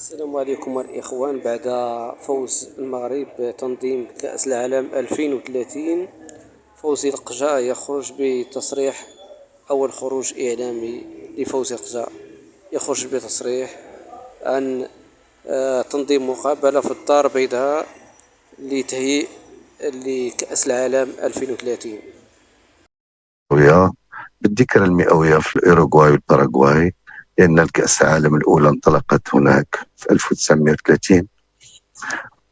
السلام عليكم الإخوان. بعد فوز المغرب بتنظيم كأس العالم 2030، فوزي القجا يخرج بتصريح، أول خروج إعلامي لفوزي القجا، يخرج بتصريح عن تنظيم مقابلة في الدار البيضاء لتهيئ لكأس العالم 2030. بالذكرى المئوية في الأوروغواي والباراغواي، لأن الكأس العالم الأولى انطلقت هناك في 1930،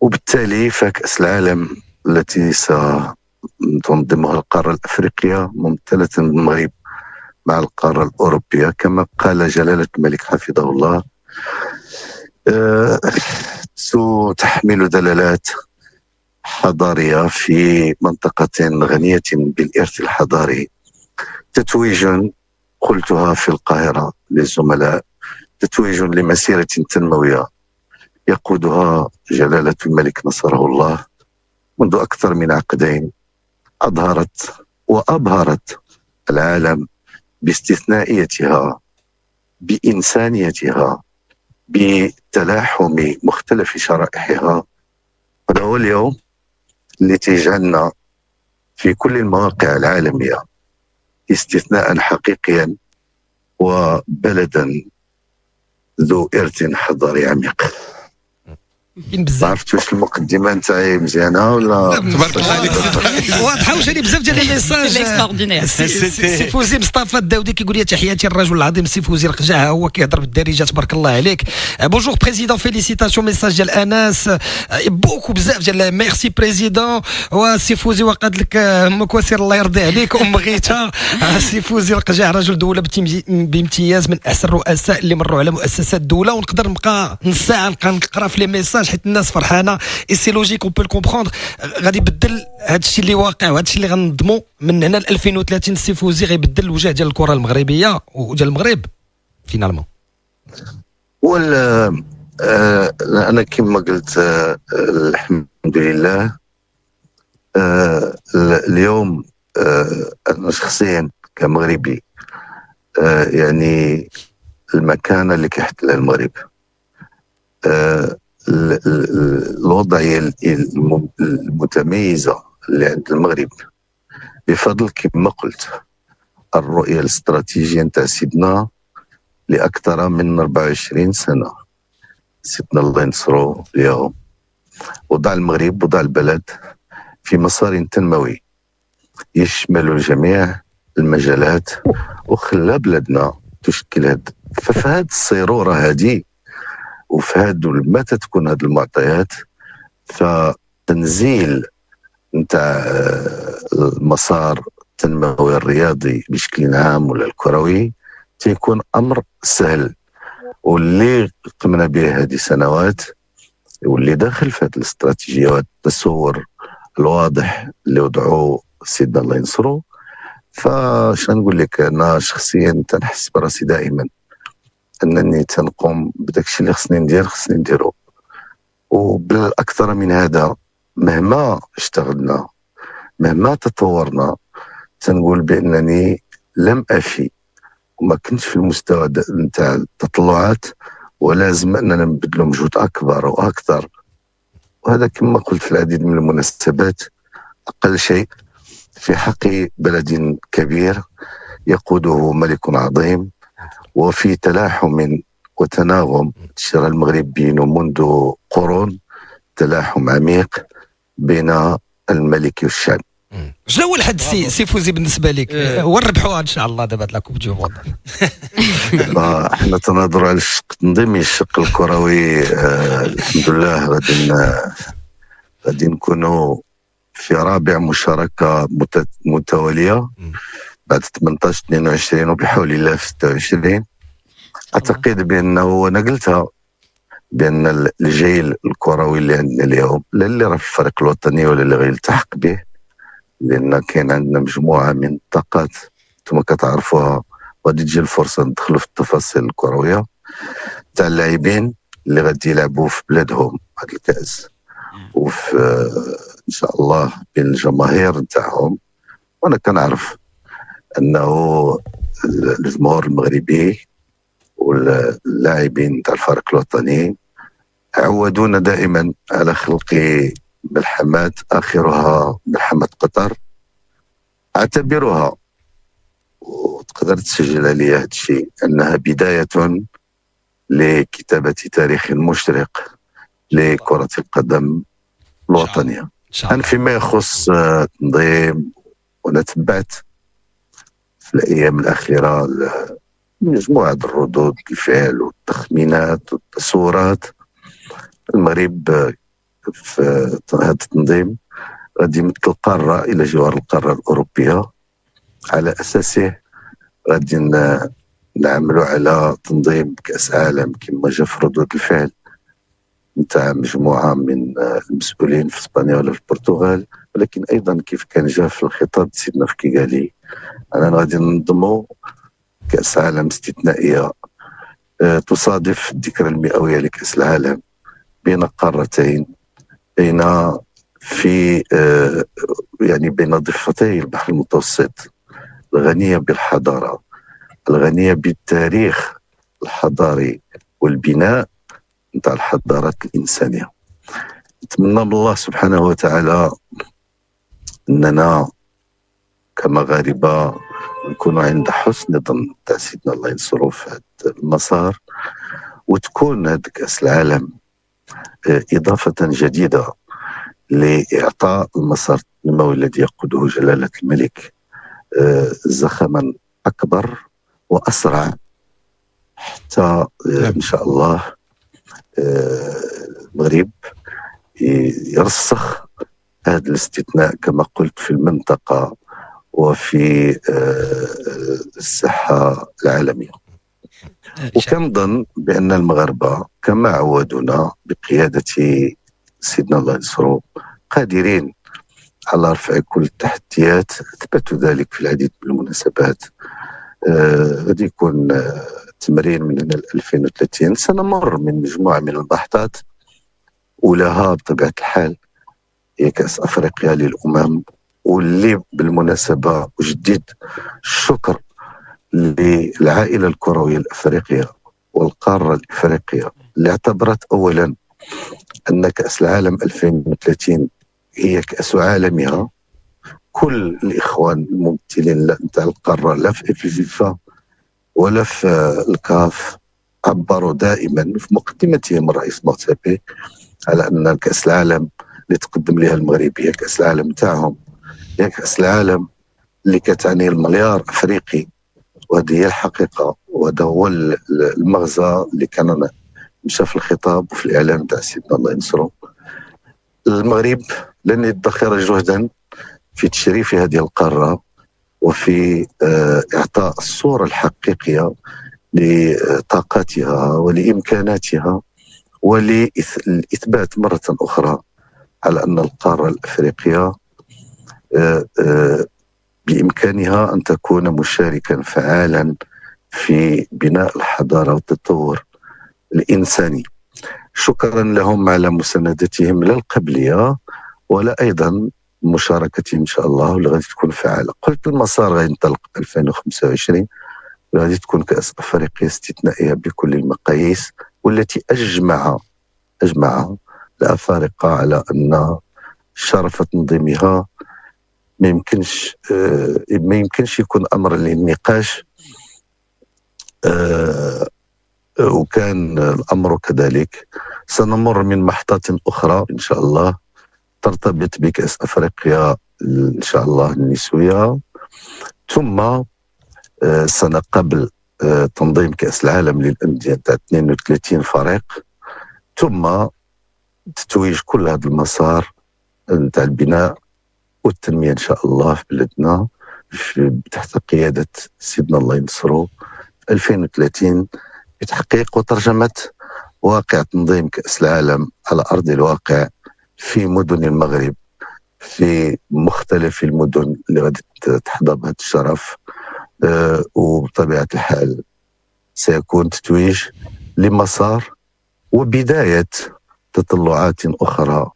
وبالتالي فكأس العالم التي ستنظمها القارة الأفريقية ممثلة بالمغرب مع القارة الأوروبية، كما قال جلالة الملك حفظه الله، ستحمل دلالات حضارية في منطقة غنية بالإرث الحضاري. تتويج قلتها في القاهرة للزملاء، تتويج لمسيرة تنموية يقودها جلالة الملك نصره الله منذ أكثر من عقدين، أظهرت وأبهرت العالم باستثنائيتها، بإنسانيتها، بتلاحم مختلف شرائحها. هذا هو اليوم اللي تجعلنا في كل المواقع العالمية استثناء حقيقيا وبلدا ذو إرث حضاري عميق. بزاف عرفت واش المقدمه نتاعي مزيانه ولا؟ تبارك الله عليك. واضحه وجاني بزاف ديال لي ميساج. سي فوزي مصطفى الداودي كيقول لي تحياتي الرجل العظيم سي فوزي القجع، هو كيهضر بالدارجه تبارك الله عليك. بونجور بريزيدون، فيليسيتاسيون. ميساج ديال انس بوكو بزاف ديال ميرسي بريزيدون. وسي فوزي وقاد لك مكواسير الله يرضي عليك ام غيتا. سي فوزي القجع رجل دوله بامتياز، من احسن الرؤساء اللي مروا على مؤسسات الدوله. ونقدر نبقى نص ساعه نقرا في لي ميساج حيت الناس فرحانه. اي سي لوجيك اون بو كومبروندر. غادي يبدل هذا الشيء اللي واقع وهذا الشيء اللي غنضمو من هنا ل 2030. السي فوزي غيبدل الوجه ديال الكره المغربيه وديال المغرب فينالمون. انا كما قلت الحمد لله. اليوم انا شخصيا كمغربي يعني المكانه اللي كيحتلها المغرب، الوضعية المتميزة اللي عند المغرب بفضل كما قلت الرؤية الاستراتيجية نتاع سيدنا لأكثر من 24 سنة. سيدنا الله ينصرو اليوم وضع المغرب، وضع البلد في مسار تنموي يشمل جميع المجالات، وخلى بلادنا تشكل ففي هذه الصيرورة هذه وفي هادو متى تكون هاد المعطيات، فتنزيل نتاع المسار التنموي الرياضي بشكل عام ولا الكروي تيكون امر سهل، واللي قمنا به هذه سنوات، واللي داخل في هذه الاستراتيجيه والتصور الواضح اللي وضعوه سيدنا الله ينصرو. فاش نقول لك، انا شخصيا تنحس براسي دائما انني تنقوم بداكشي اللي خصني نديرو، وبالاكثر من هذا. مهما اشتغلنا، مهما تطورنا، تنقول بانني لم افي وما كنتش في المستوى نتاع التطلعات، ولازم اننا نبذلوا مجهود اكبر واكثر. وهذا كما قلت في العديد من المناسبات اقل شيء في حق بلد كبير يقوده ملك عظيم، وفي تلاحم وتناغم انتشر المغرب بينه منذ قرون، تلاحم عميق بين الملك والشعب. شنو هو الحد سي فوزي بالنسبه لك؟ هو نربحوها ان شاء الله دابا لا كوب دو موند. احنا تنهضروا على الشق التنظيمي، الشق الكروي الحمد لله غادي نكونوا في رابع مشاركه متواليه بعد 18 22 وبحول الله في 26. اعتقد بانه، انا قلتها، بان الجيل الكروي اللي عندنا اليوم لا اللي راه في الفريق الوطني ولا اللي غيلتحق به، لان كاين عندنا مجموعه من الطاقات انتم كتعرفوها، وغادي تجي الفرصه ندخلوا في التفاصيل الكرويه تاع اللاعبين اللي غادي يلعبوا في بلادهم هذا الكاس، وفي ان شاء الله بين الجماهير نتاعهم. وانا كنعرف انه الجمهور المغربي واللاعبين تاع الفريق الوطني عودونا دائما على خلق ملحمات آخرها ملحمة قطر. أعتبرها، وتقدر تسجل عليا هذا الشيء، أنها بداية لكتابة تاريخ مشرق لكرة القدم الوطنية. أنا فيما يخص تنظيم، وأنا تبعت في الأيام الأخيرة مجموعة الردود الفعل والتخمينات والتصورات. المغرب في هذا التنظيم غادي يمثل القارة إلى جوار القارة الأوروبية. على أساسه غادي نعملوا على تنظيم كأس عالم كما جاء في ردود الفعل نتاع مجموعة من المسؤولين في اسبانيا ولا في البرتغال، ولكن أيضا كيف كان جاء في الخطاب سيدنا فكيغالي أنا غادي ننظموا كأس عالم استثنائية تصادف الذكرى المئوية لكأس العالم بين قارتين، بين ضفتي البحر المتوسط، الغنية بالحضارة، الغنية بالتاريخ الحضاري والبناء نتاع الحضارات الإنسانية. نتمنى من الله سبحانه وتعالى أننا كمغاربة نكونوا عند حسن ظن تاع سيدنا الله ينصرو في هذا المسار، وتكون هذا كأس العالم إضافة جديدة لإعطاء المسار النموي الذي يقوده جلالة الملك زخما أكبر وأسرع، حتى إن شاء الله المغرب يرسخ هذا الاستثناء كما قلت في المنطقة وفي الساحة العالمية. وكنظن بأن المغاربة كما عودونا بقيادة سيدنا الله ينصرو قادرين على رفع كل التحديات، أثبتوا ذلك في العديد من المناسبات. غادي يكون تمرين من هنا ل 2030 سنمر من مجموعة من الضغطات، ولها بطبيعة الحال هي كأس أفريقيا للأمم، واللي بالمناسبة أجدد الشكر للعائلة الكروية الأفريقية والقارة الأفريقية اللي اعتبرت أولا أن كأس العالم 2030 هي كأس عالمها. كل الإخوان الممثلين نتاع القارة لا في فيفا ولا في الكاف عبروا دائما في مقدمتهم الرئيس مغتابي على أن كأس العالم اللي تقدم لها المغرب هي كأس العالم تاعهم، هي كأس العالم اللي كتعني المليار أفريقي، وهذه هي الحقيقة، وهذا هو المغزى اللي كان مشى في الخطاب وفي الإعلان تاع سيدنا الله ينصرو. المغرب لن يدخر جهدا في تشريف هذه القارة وفي إعطاء الصورة الحقيقية لطاقاتها ولإمكاناتها، ولإثبات مرة أخرى على أن القارة الأفريقية بإمكانها أن تكون مشاركا فعالا في بناء الحضارة والتطور الإنساني. شكرا لهم على مساندتهم لا القبلية ولا أيضا مشاركتهم إن شاء الله، واللي غادي تكون فعالة. قلت المسار غادي ينطلق 2025، غادي تكون كأس أفريقيا استثنائية بكل المقاييس، والتي أجمع الأفارقة على أن شرف تنظيمها ما يمكنش يكون أمر للنقاش، وكان الأمر كذلك. سنمر من محطات أخرى إن شاء الله ترتبط بكأس أفريقيا إن شاء الله النسوية، ثم سنة قبل تنظيم كأس العالم للأندية تاع 32 فريق، ثم تتويج كل هذا المسار تاع البناء والتنمية إن شاء الله في بلدنا تحت قيادة سيدنا الله ينصرو في 2030 بتحقيق وترجمة واقع تنظيم كأس العالم على أرض الواقع في مدن المغرب، في مختلف المدن اللي غادي تحظى بهذا الشرف. وبطبيعة الحال سيكون تتويج لمسار وبداية تطلعات أخرى.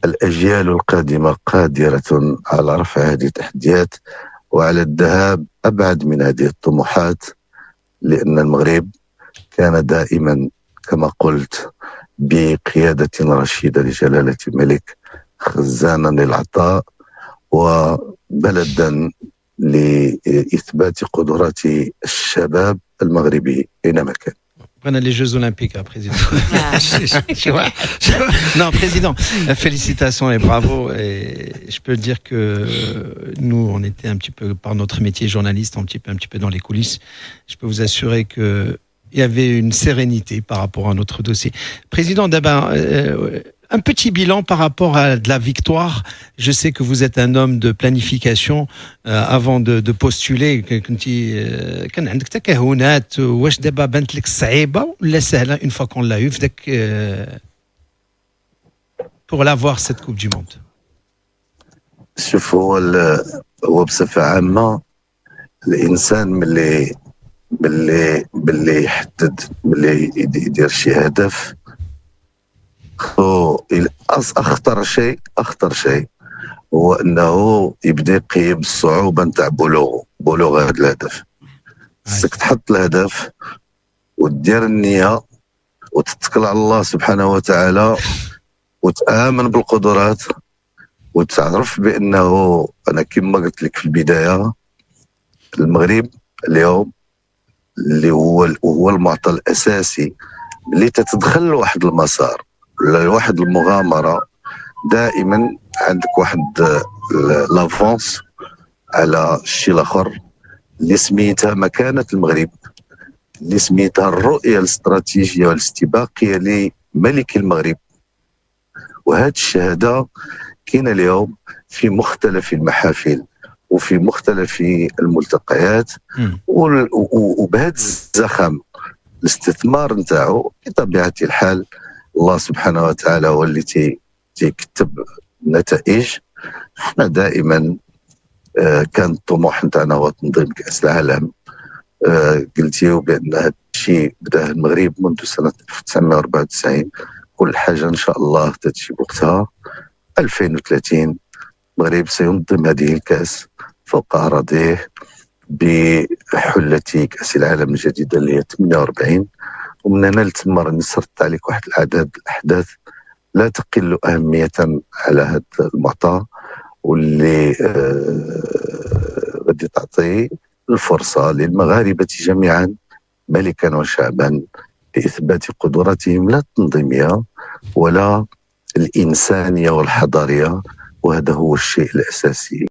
الأجيال القادمة قادرة على رفع هذه التحديات وعلى الذهاب أبعد من هذه الطموحات، لأن المغرب كان دائما كما قلت بقيادة رشيدة لجلالة الملك، خزانا للعطاء وبلدا لإثبات قدرات الشباب المغربي أينما كان. Pendant les Jeux Olympiques, président. Non, président, félicitations et bravo. Et je peux dire que nous, on était un petit peu, par notre métier journaliste, un petit peu dans les coulisses. Je peux vous assurer que il y avait une sérénité par rapport à notre dossier. Président, d'abord, un petit bilan par rapport à de la victoire. Je sais que vous êtes un homme de planification. Avant de postuler, كان عندك تكهنات واش دابا بانت لك صعيبة ولا سهلة une fois qu'on l'a eu pour l'avoir cette Coupe du Monde. شوف، هو بصفة عامة الإنسان باللي يحدد، باللي يدير شي هدف، أخطر شيء هو أنه يبدأ يقيم الصعوبة نتاع بلوغ هذا الهدف. خصك تحط الهدف وتدير النية وتتكل على الله سبحانه وتعالى وتآمن بالقدرات وتعرف بأنه أنا كما قلت لك في البداية، المغرب اليوم اللي هو المعطى الأساسي اللي تتدخل واحد المسار ولا واحد المغامرة، دائما عندك واحد لافونس على الشيء الاخر اللي سميتها مكانة المغرب، اللي سميتها الرؤية الاستراتيجية والاستباقية لملك المغرب. وهذه الشهادة كاينة اليوم في مختلف المحافل وفي مختلف الملتقيات، وبهذا الزخم الاستثمار نتاعو بطبيعة الحال الله سبحانه وتعالى هو اللي تيكتب نتائج. احنا دائما كان الطموح نتاعنا هو تنظيم كأس العالم. قلتيو بأن هذا الشيء بدأ المغرب منذ سنة 1994، كل حاجة إن شاء الله تتجي بوقتها. 2030 المغرب سينظم هذه الكأس فوق أراضيه بحلة كأس العالم الجديدة اللي هي 48. ومن هنا لتما نسرت عليك واحد العدد الأحداث لا تقل أهمية على هذا المعطى، واللي غادي تعطي الفرصة للمغاربة جميعا ملكا وشعبا لإثبات قدراتهم لا التنظيمية ولا الإنسانية والحضارية، وهذا هو الشيء الأساسي